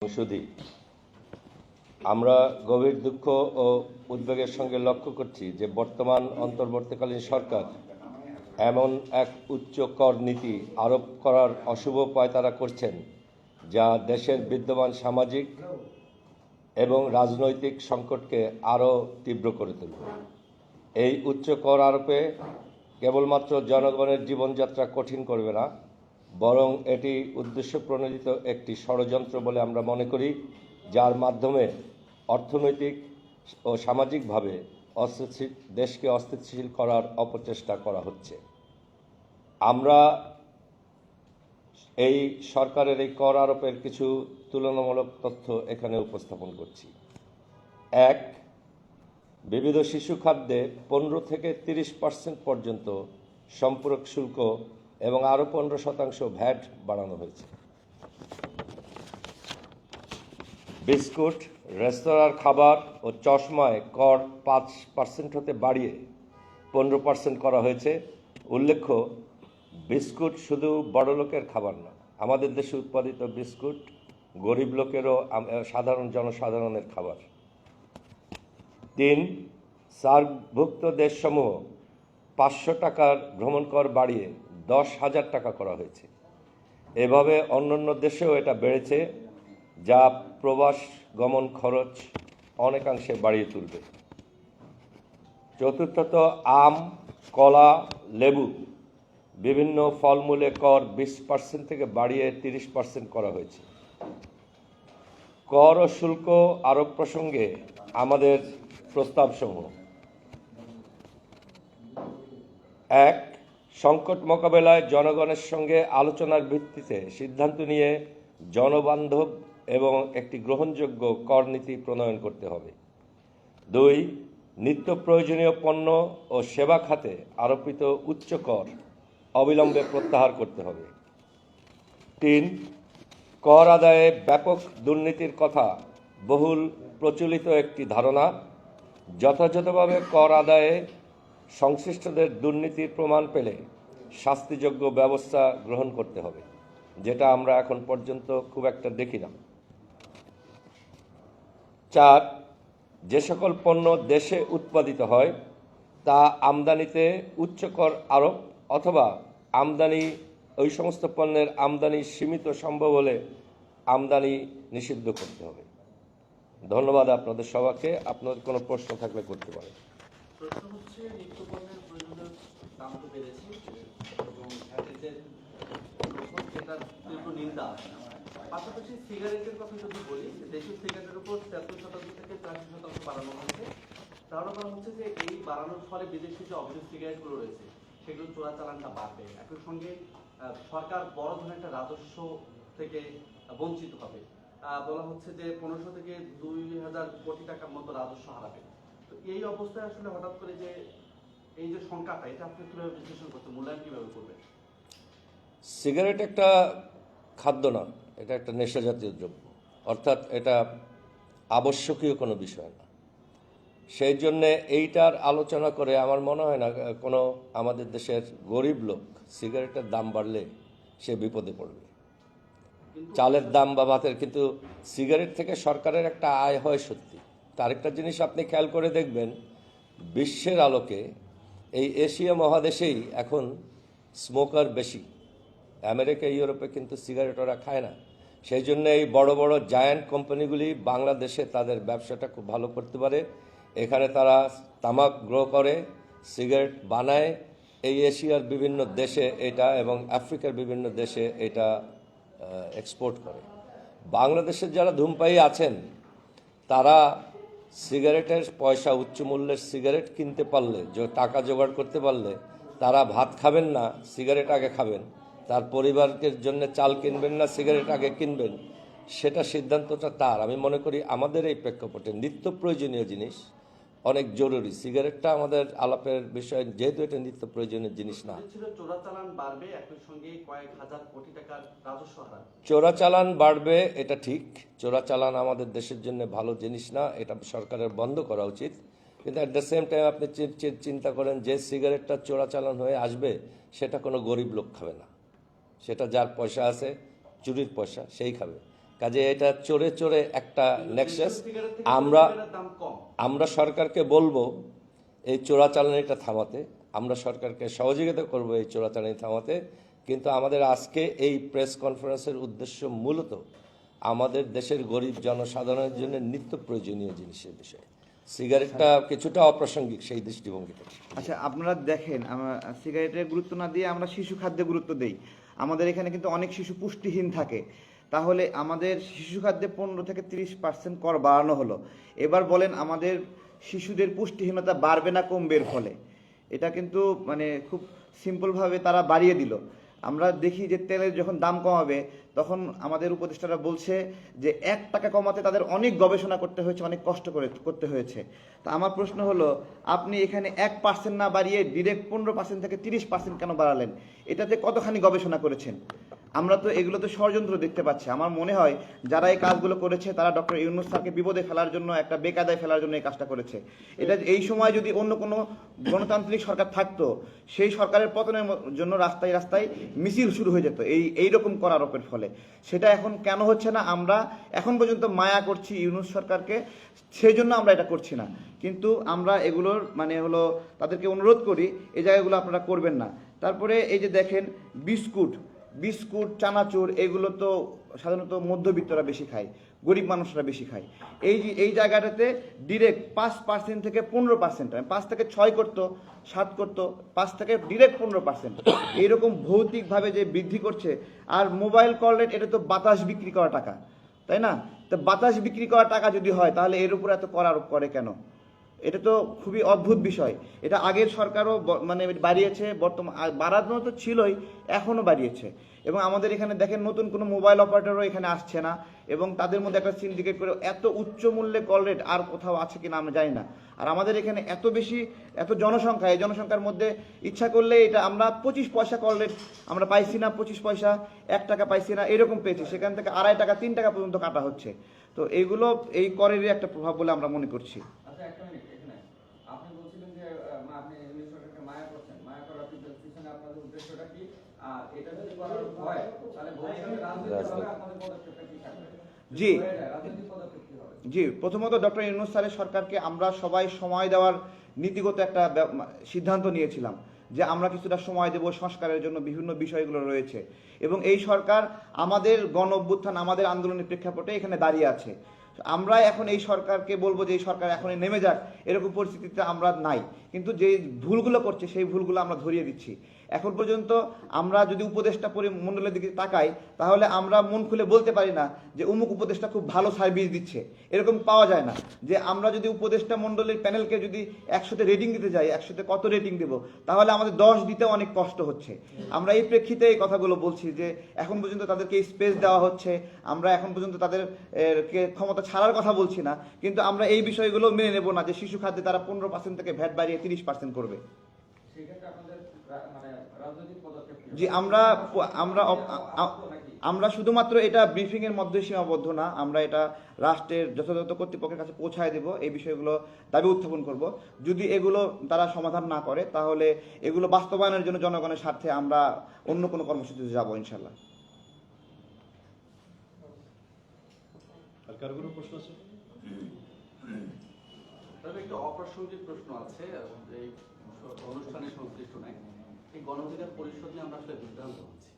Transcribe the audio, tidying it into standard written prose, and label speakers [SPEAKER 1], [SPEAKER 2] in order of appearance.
[SPEAKER 1] সংসদে আমরা গভীর দুঃখ ও উদ্বেগের সঙ্গে লক্ষ্য করছি যে বর্তমান অন্তর্বর্তীকালীন সরকার এমন এক উচ্চ কর নীতি আরোপ করার অশুভ পায়তারা করছেন যা দেশের বিদ্যমান সামাজিক এবং রাজনৈতিক সংকটকে আরও তীব্র করে তুলবে। এই উচ্চ কর আরোপে কেবলমাত্র জনগণের জীবনযাত্রা কঠিন করবে না, বরং এটি উদ্দেশ্যপ্রণোদিত একটি ষড়যন্ত্র বলে আমরা মনে করি, যার মাধ্যমে অর্থনৈতিক ও সামাজিকভাবে দেশকে অস্থিতিশীল করার অপচেষ্টা করা হচ্ছে। আমরা এই সরকারের এই কর আরোপের কিছু তুলনামূলক তথ্য এখানে উপস্থাপন করছি। ১. বিবিধ শিশু খাদ্যে 15 থেকে 30% পর্যন্ত সম্পূরক শুল্ক এবং আরও 15% ভ্যাট বাড়ানো হয়েছে। বিস্কুট, রেস্তোরাঁর খাবার ও চশমায় কর 5% হতে বাড়িয়ে 15% করা হয়েছে। উল্লেখ্য, বিস্কুট শুধু বড়লোকের খাবার না, আমাদের দেশে উৎপাদিত বিস্কুট গরিব লোকেরও, সাধারণ জনসাধারণের খাবার। 3. সার্কভুক্ত দেশসমূহ 500 টাকার ভ্রমণ কর বাড়িয়ে 10,000 টাকা করা হয়েছে। এভাবে অন্যান্য দেশেও এটা বেড়েছে, যা প্রবাস গমন খরচ অনেকাংশে বাড়িয়ে তুলবে। চতুর্থত, আম, কলা, লেবু, বিভিন্ন ফলমূলে কর 20% থেকে বাড়িয়ে 30% করা হয়েছে। কর ও শুল্ক আরোপ প্রসঙ্গে আমাদের প্রস্তাবসমূহ: ১. সংকট মোকাবেলায় জনগণের সঙ্গে আলোচনার ভিত্তিতে সিদ্ধান্ত নিয়ে জনবান্ধব এবং একটি গ্রহণযোগ্য কর নীতি প্রণয়ন করতে হবে। ২. নিত্য প্রয়োজনীয় পণ্য ও সেবা খাতে আরোপিত উচ্চ কর অবিলম্বে প্রত্যাহার করতে হবে। ৩. কর আদায়ে ব্যাপক দুর্নীতির কথা বহুল প্রচলিত একটি ধারণা। যথাযথভাবে কর আদায়ে সংশ্লিষ্টদের দুর্নীতির প্রমাণ পেলে শাস্তিযোগ্য ব্যবস্থা গ্রহণ করতে হবে, যেটা আমরা এখন পর্যন্ত খুব একটা দেখি না। ৪. যে সকল পণ্য দেশে উৎপাদিত হয় তা আমদানিতে উচ্চ কর আরোপ অথবা ওই সমস্ত পণ্যের আমদানি সীমিত সম্ভব হলে আমদানি নিষিদ্ধ করতে হবে। ধন্যবাদ আপনাদের সবাইকে। আপনাদের কোনো প্রশ্ন থাকলে করতে পারেন।
[SPEAKER 2] প্রশ্ন হচ্ছে, নিত্য পণ্যের প্রয়োজনীয় দাম তো বেড়েছে এবং সেটার তীব্র নিন্দা। পাশাপাশি সিগারেটের কথা যদি বলি, দেশের সিগারেটের উপর 73% থেকে 83% বাড়ানো হয়েছে। ধারণা করা হচ্ছে যে এই বাড়ানোর ফলে বিদেশি যে অবৈধ সিগারেটগুলো রয়েছে সেগুলো চোরাচালানটা বাড়বে। একই সঙ্গে সরকার বড় ধরনের একটা রাজস্ব থেকে বঞ্চিত হবে। বলা হচ্ছে যে 1500 থেকে 2000 কোটি টাকার মতো রাজস্ব হারাবে। তো এই অবস্থায় আসলে হঠাৎ করে যে এই যে সংখ্যাটা, এটা আপনি কিভাবে বিশ্লেষণ করতে, মূল্যায়ন কিভাবে করবেন?
[SPEAKER 1] সিগারেট একটা খাদ্য না, এটা একটা নেশা জাতীয় দ্রব্য, অর্থাৎ এটা আবশ্যকীয় কোনো বিষয় না। সেই জন্যে এইটার আলোচনা করে আমার মনে হয় না কোনো আমাদের দেশের গরিব লোক সিগারেটের দাম বাড়লে সে বিপদে পড়বে। চালের দাম বা ভাতের, কিন্তু সিগারেট থেকে সরকারের একটা আয় হয় সত্যি। আরেকটা জিনিস আপনি খেয়াল করে দেখবেন, বিশ্বের আলোকে এই এশিয়া মহাদেশেই এখন স্মোকার বেশি। আমেরিকা, ইউরোপে কিন্তু সিগারেট ওরা খায় না। সেই জন্য এই বড় বড় জায়ান্ট কোম্পানিগুলি বাংলাদেশে তাদের ব্যবসাটা খুব ভালো করতে পারে। এখানে তারা তামাক গ্রো করে, সিগারেট বানায়, এই এশিয়ার বিভিন্ন দেশে এটা এবং আফ্রিকার বিভিন্ন দেশে এটা এক্সপোর্ট করে। বাংলাদেশের যারা ধূমপায়ী আছেন তারা সিগারেটের পয়সা, উচ্চ মূল্যের সিগারেট কিনতে পারলে, টাকা জোগাড় করতে পারলে তারা ভাত খাবেন না, সিগারেট আগে খাবেন। তার পরিবারের জন্য চাল কিনবেন না, সিগারেট আগে কিনবেন। সেটা সিদ্ধান্তটা তার। আমি মনে করি আমাদের এই প্রেক্ষাপটে নিত্য প্রয়োজনীয় জিনিস অনেক জরুরি। সিগারেটটা আমাদের আলাপের বিষয়, যেহেতু এটা নিত্য প্রয়োজনীয় জিনিস না।
[SPEAKER 2] চোরাচালান বাড়বে, একই সঙ্গে কয়েক হাজার কোটি টাকার রাজস্ব হারাবে।
[SPEAKER 1] চোরাচালান বাড়বে, এটা ঠিক। চোরাচালান আমাদের দেশের জন্য ভালো জিনিস না, এটা সরকারের বন্ধ করা উচিত। কিন্তু অ্যাট দ্য সেম টাইম আপনি চিন্তা করেন, যে সিগারেটটা চোরাচালান হয়ে আসবে সেটা কোনো গরিব লোক খাবে না, সেটা যার পয়সা আছে, চুরির পয়সা, সেই খাবে। কাজে এটা চড়ে চড়ে একটা নেক্সাস।
[SPEAKER 2] দেশীয় সিগারেট থেকে
[SPEAKER 1] আমরা
[SPEAKER 2] সিগারেটের দাম কম।
[SPEAKER 1] আমরা সরকারকে বলবো এই চোরাচালানিটা থামাতে, আমরা সরকারকে সহযোগিতা করব এই চোরাচালানি থামাতে। কিন্তু আমাদের আজকে এই প্রেস কনফারেন্সের উদ্দেশ্য মূলত আমাদের দেশের গরিব জনসাধারণের জন্য নিত্য প্রয়োজনীয় জিনিসের বিষয়। সিগারেটটা কিছুটা অপ্রাসঙ্গিক সেই দৃষ্টিভঙ্গি থেকে।
[SPEAKER 3] আচ্ছা, আপনারা দেখেন, আমরা সিগারেটের গুরুত্ব না দিয়ে আমরা শিশু খাদ্যে গুরুত্ব দেই। আমাদের এখানে কিন্তু অনেক শিশু পুষ্টিহীন থাকে। তাহলে আমাদের শিশু খাদ্যে 15 থেকে 30% কর বাড়ানো হলো। এবার বলেন আমাদের শিশুদের পুষ্টিহীনতা বাড়বে না কমবে এর ফলে? এটা কিন্তু মানে খুব সিম্পলভাবে তারা বাড়িয়ে দিল। আমরা দেখি যে তেলের যখন দাম কমাবে তখন আমাদের উপদেষ্টারা বলছে যে 1 টাকা কমাতে তাদের অনেক গবেষণা করতে হয়েছে, অনেক কষ্ট করতে হয়েছে। তা আমার প্রশ্ন হলো, আপনি এখানে 1% না বাড়িয়ে ডিরেক্ট 15% থেকে 30% কেন বাড়ালেন? এটাতে কতখানি গবেষণা করেছেন? আমরা তো এগুলো তো ষড়যন্ত্র দেখতে পাচ্ছি। আমার মনে হয় যারা এই কাজগুলো করেছে তারা ডক্টর ইউনূস স্যারকে বিপদে ফেলার জন্য, একটা বেকায়দায় ফেলার জন্য এই কাজটা করেছে। এটা এই সময় যদি অন্য কোনো গণতান্ত্রিক সরকার থাকতো, সেই সরকারের পতনের জন্য রাস্তায় রাস্তায় মিছিল শুরু হয়ে যেত এইরকম করারোপের ফলে। সেটা এখন কেন হচ্ছে না? আমরা এখন পর্যন্ত মায়া করছি ইউনূস সরকারকে, সেই জন্য আমরা এটা করছি না। কিন্তু আমরা এগুলোর মানে হলো তাদেরকে অনুরোধ করি এই জায়গাগুলো আপনারা করবেন না। তারপরে এই যে দেখেন বিস্কুট, চানাচুর, এগুলো তো সাধারণত মধ্যবিত্তরা বেশি খায়, গরিব মানুষরা বেশি খায়। এই জায়গাটাতে ডিরেক্ট 5% থেকে 15%, 5 থেকে 6 করতো, 7 করতো, 5 থেকে ডিরেক্ট 15%, এইরকম ভৌতিকভাবে যে বৃদ্ধি করছে। আর মোবাইল কল রেট, এটা তো বাতাস বিক্রি করা টাকা, তাই না? তো বাতাস বিক্রি করা টাকা যদি হয় তাহলে এর উপর এত কর আরোপ করে কেন? এটা তো খুবই অদ্ভুত বিষয়। এটা আগের সরকারও মানে বাড়িয়েছে, বর্তমান বাড়ানো তো ছিলই, এখনও বাড়িয়েছে। এবং আমাদের এখানে দেখেন নতুন কোনো মোবাইল অপারেটরও এখানে আসছে না, এবং তাদের মধ্যে একটা সিন্ডিকেট করে এত উচ্চ মূল্যে কল রেট আর কোথাও আছে কিনা আমরা জানি না। আর আমাদের এখানে এত জনসংখ্যা, এই জনসংখ্যার মধ্যে ইচ্ছা করলে এটা আমরা 25 পয়সা কল রেট আমরা পাইছি না, 25 পয়সা, 1 টাকা পাইছি না, এরকম পেয়েছি। সেখান থেকে 2.5 টাকা 3 টাকা পর্যন্ত কাটা হচ্ছে। তো এইগুলো এই করেরই একটা প্রভাব বলে আমরা মনে করছি।
[SPEAKER 4] আচ্ছা, একটা মিনিট এখানে আপনি বলছিলেন যে আপনি ইংলিশ সরকারকে মায়া করছেন, মায়া করার পিছনে আপনাদের উদ্দেশ্যটা কি? আর এটা যদি করার হয় তাহলে ভবিষ্যতে রাজনৈতিকভাবে আপনাদের পদক্ষেপটা কি থাকবে?
[SPEAKER 3] জি
[SPEAKER 4] রাজনৈতিক পদক্ষেপ কি হবে?
[SPEAKER 3] জি, প্রথমত ডক্টর ইউনূস স্যারের সরকারকে আমরা সবাই সময় দেওয়ার নীতিগত একটা সিদ্ধান্ত নিয়েছিলাম যে আমরা কিছুটা সময় দেব, সংস্কারের জন্য বিভিন্ন বিষয়গুলো রয়েছে। এবং এই সরকার আমাদের গণ অভ্যুত্থান, আমাদের আন্দোলনের প্রেক্ষাপটে এখানে দাঁড়িয়ে আছে। আমরা এখন এই সরকারকে বলবো যে এই সরকার এখনই নেমে যাক, এরকম পরিস্থিতিতে আমরা নাই। কিন্তু যে ভুলগুলো করছে সেই ভুলগুলো আমরা ধরিয়ে দিচ্ছি। এখন পর্যন্ত আমরা যদি উপদেষ্টা মণ্ডলের দিকে তাকাই তাহলে আমরা মন খুলে বলতে পারি না যে অমুক উপদেষ্টা খুব ভালো সার্ভিস দিচ্ছে, এরকম পাওয়া যায় না। যে আমরা যদি উপদেষ্টা মণ্ডলের প্যানেলকে যদি 100তে রেটিং দিতে যাই, 100তে কত রেটিং দেব, তাহলে আমাদের 10 দিতে অনেক কষ্ট হচ্ছে। আমরা এই প্রেক্ষিতে এই কথাগুলো বলছি যে এখন পর্যন্ত তাদেরকে স্পেস দেওয়া হচ্ছে, আমরা এখন পর্যন্ত তাদের ক্ষমতা ছাড়ার কথা বলছি না, কিন্তু আমরা এই বিষয়গুলো মেনে নেব না যে শিশু খাদ্যে তারা 15% থেকে ভ্যাট বাড়িয়ে 30% করবে।
[SPEAKER 4] সেক্ষেত্রে আপনাদের মানে রাজনৈতিক পদক্ষেপ কি?
[SPEAKER 3] জি, আমরা শুধুমাত্র এটা ব্রিফিং এর মধ্যে সীমাবদ্ধ না, আমরা এটা রাষ্ট্রের যথাযথ কর্তৃপক্ষের কাছে পৌঁছায় দেব, এই বিষয়গুলো দাবি উত্থাপন করব। যদি এগুলো তারা সমাধান না করে তাহলে এগুলো বাস্তবায়নের জন্য জনগণের স্বার্থে আমরা অন্য কোনো কর্মসূচিতে যাব ইনশাল্লাহ।
[SPEAKER 5] আর কার কোনো প্রশ্ন আছে?
[SPEAKER 2] তবে একটা অপ্রাসঙ্গিক প্রশ্ন আছে, এই অনুষ্ঠানে সংশ্লিষ্ট নাই। এই গণ অধিকার পরিষদ নিয়ে আমরা আসলে বিভ্রান্ত হচ্ছি।